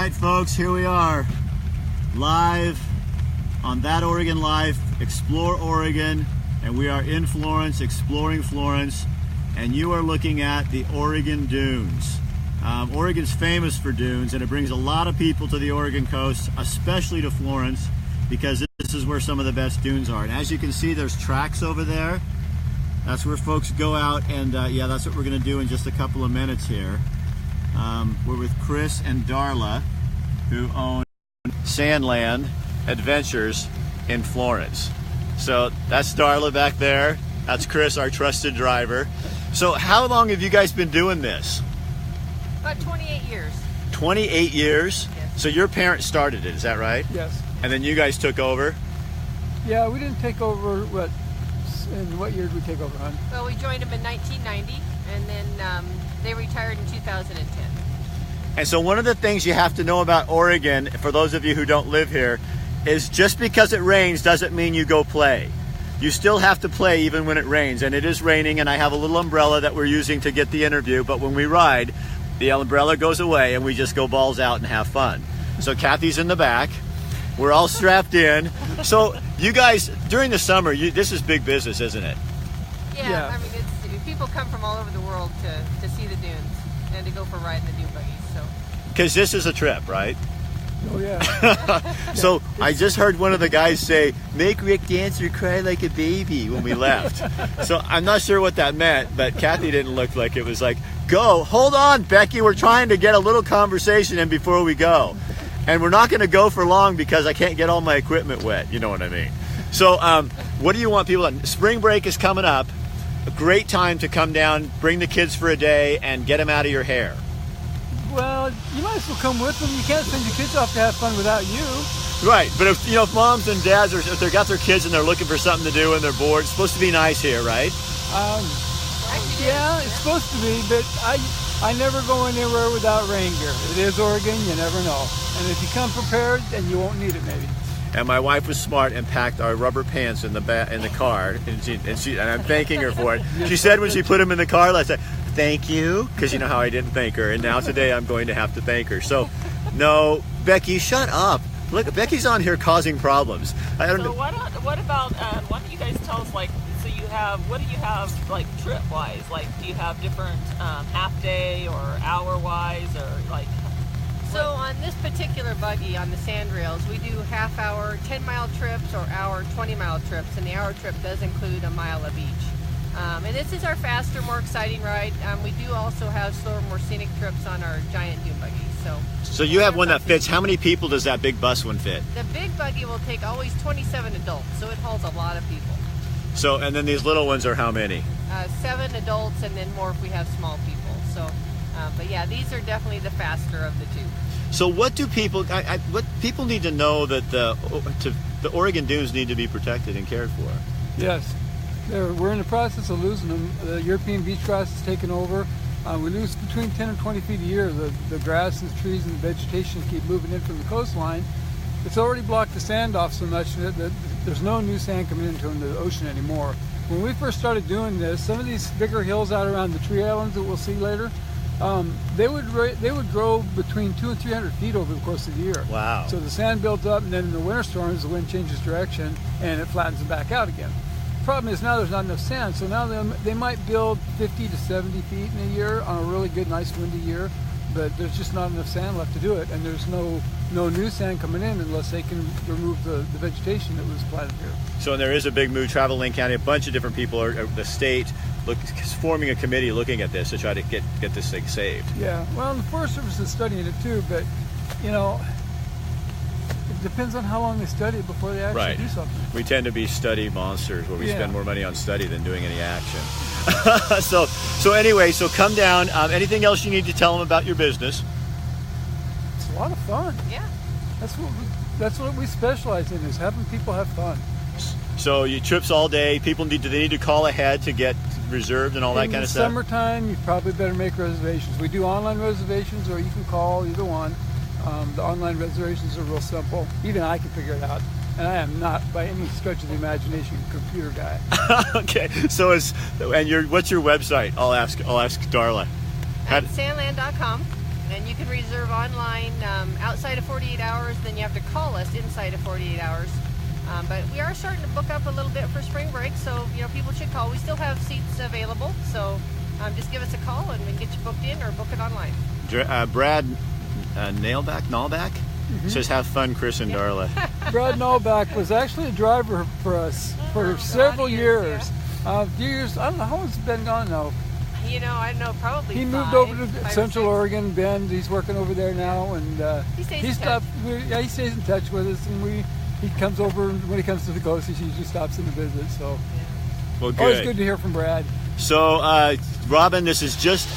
right, folks, here we are, live on That Oregon Life, Explore Oregon, and we are in Florence, exploring Florence, and you are looking at the Oregon Dunes. Oregon's famous for dunes, and it brings a lot of people to the Oregon coast, especially to Florence, because this is where some of the best dunes are. And as you can see, there's tracks over there. That's where folks go out, and yeah, that's what we're going to do in just a couple of minutes here. We're with Chris and Darla, who own Sandland Adventures in Florence. So that's Darla back there. That's Chris, our trusted driver. So how long have you guys been doing this? About 28 years. 28 years? Yes. So your parents started it, is that right? Yes. And then you guys took over? Yeah, we didn't take over, in what year did we take over, hon? Well, we joined them in 1990, and then they retired in 2010. And so one of the things you have to know about Oregon, for those of you who don't live here, is just because it rains doesn't mean you go play. You still have to play even when it rains, and it is raining, and I have a little umbrella that we're using to get the interview, but when we ride, the umbrella goes away and we just go balls out and have fun. So Kathy's in the back. We're all strapped in. So you guys, during the summer, this is big business, isn't it? Yeah. I mean, people come from all over the world to see the dunes and to go for riding the dune buggies. So. Because this is a trip, right? Oh, yeah. So I just heard one of the guys say, "Make Rick dance or cry like a baby," when we left. So I'm not sure what that meant, but Kathy didn't look like it was like, "Go, hold on, Becky, we're trying to get a little conversation in before we go." And we're not going to go for long because I can't get all my equipment wet, you know what I mean? So what do you want people to... Spring break is coming up. A great time to come down, bring the kids for a day, and get them out of your hair. Well, you might as well come with them. You can't send your kids off to have fun without you. Right, but if moms and dads, if they've got their kids and they're looking for something to do and they're bored, it's supposed to be nice here, right? Yeah, it's supposed to be, but I never go anywhere without rain gear. It is Oregon, you never know. And if you come prepared, then you won't need it maybe. And my wife was smart and packed our rubber pants in the car, and I'm thanking her for it. She said when she put them in the car, I said, "Thank you," because you know how I didn't thank her, and now today I'm going to have to thank her. So, no, Becky, shut up. Look, Becky's on here causing problems. I don't know. What about? Why don't you guys tell us, like, so you have, what do you have, like, trip-wise? Like, do you have different half-day or hour-wise, or like? So on this particular buggy, on the sand rails, we do half-hour 10-mile trips or hour 20-mile trips, and the hour trip does include a mile of each. And this is our faster, more exciting ride. We do also have slower, more scenic trips on our giant dune buggies. So you have one that fits. How many people does that big bus one fit? The big buggy will take always 27 adults, so it holds a lot of people. So, and then these little ones are how many? 7 adults, and then more if we have small people. So, but yeah, these are definitely the faster of the two. So what do people, what people need to know that the Oregon dunes need to be protected and cared for? Yes. We're in the process of losing them. The European beach grass is taking over. We lose between 10 and 20 feet a year. The grass and trees and vegetation keep moving in from the coastline. It's already blocked the sand off so much that there's no new sand coming into the ocean anymore. When we first started doing this, some of these bigger hills out around the tree islands that we'll see later, they would grow between 200 and 300 feet over the course of the year. Wow. So the sand built up, and then in the winter storms, the wind changes direction, and it flattens it back out again. The problem is now there's not enough sand, so now they might build 50 to 70 feet in a year on a really good, nice windy year, but there's just not enough sand left to do it, and there's no new sand coming in unless they can remove the vegetation that was planted here. So there is a big move. Travel Lane County, a bunch of different people, the state, forming a committee looking at this to try to get this thing saved. Yeah, well, the Forest Service is studying it too, but you know, it depends on how long they study it before they actually do something. We tend to be study monsters where we spend more money on study than doing any action. so anyway, so come down. Anything else you need to tell them about your business? It's a lot of fun. Yeah. That's what we specialize in, is having people have fun. So you trips all day. People need to call ahead to get reserved and all that kind of stuff? In the summertime, you probably better make reservations. We do online reservations, or you can call, either one. The online reservations are real simple. Even I can figure it out. And I am not, by any stretch of the imagination, a computer guy. Okay, so what's your website? I'll ask Darla. At Sandland.com. And you can reserve online outside of 48 hours, then you have to call us inside of 48 hours. But we are starting to book up a little bit for spring break, so people should call. We still have seats available, so just give us a call and we can get you booked in or book it online. Brad Nallback says, "Have fun, Chris and Darla." Brad Nallback was actually a driver for us for several years. Years. I don't know how long it's been gone now. I don't know, probably He moved 5 over to or Central 6. Oregon. Bend. He's working over there now, and He stays he in touch. he stays in touch with us, and he comes over when he comes to the coast. He usually stops in to visit. So Well, always good to hear from Brad. So, Robin, this is just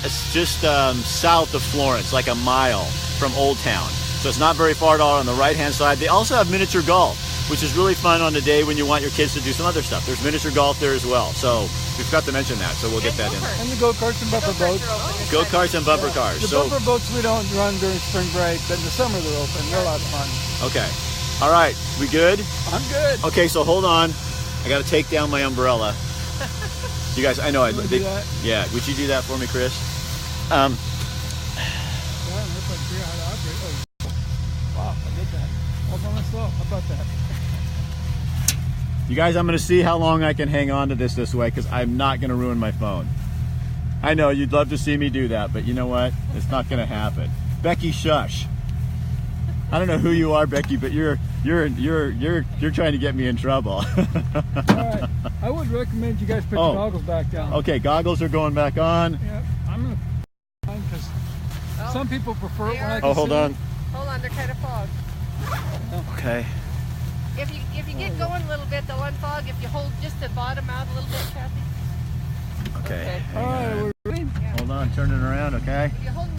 south of Florence, like a mile from Old Town. So it's not very far at all on the right-hand side. They also have miniature golf, which is really fun on the day when you want your kids to do some other stuff. There's miniature golf there as well. So we forgot to mention that, so we'll get that in. And the go-karts and bumper boats. Go-karts and bumper cars. The So, bumper boats we don't run during spring break, but in the summer they're open. They're a lot of fun. okay. All right, we good? I'm good. Okay, so hold on. I got to take down my umbrella. You guys, I know. You wanna do that? Yeah, would you do that for me, Chris? Yeah, that's like figure out how to operate. Oh, wow, I did that. Hold on slow. How about that? You guys, I'm going to see how long I can hang on to this way, because I'm not going to ruin my phone. I know you'd love to see me do that, but you know what? It's not going to happen. Becky, shush. I don't know who you are, Becky, but you're trying to get me in trouble. All right. I would recommend you guys put your goggles back down. Okay, goggles are going back on. Yeah, I'm gonna because some people prefer it when I can Oh, hold see. on. Hold on, they're kind of fogged. Okay. If you get going a little bit, they'll unfog. If you hold just the bottom out a little bit, Kathy. Okay. All right, we're ready. Hold on, turning around, okay? If you hold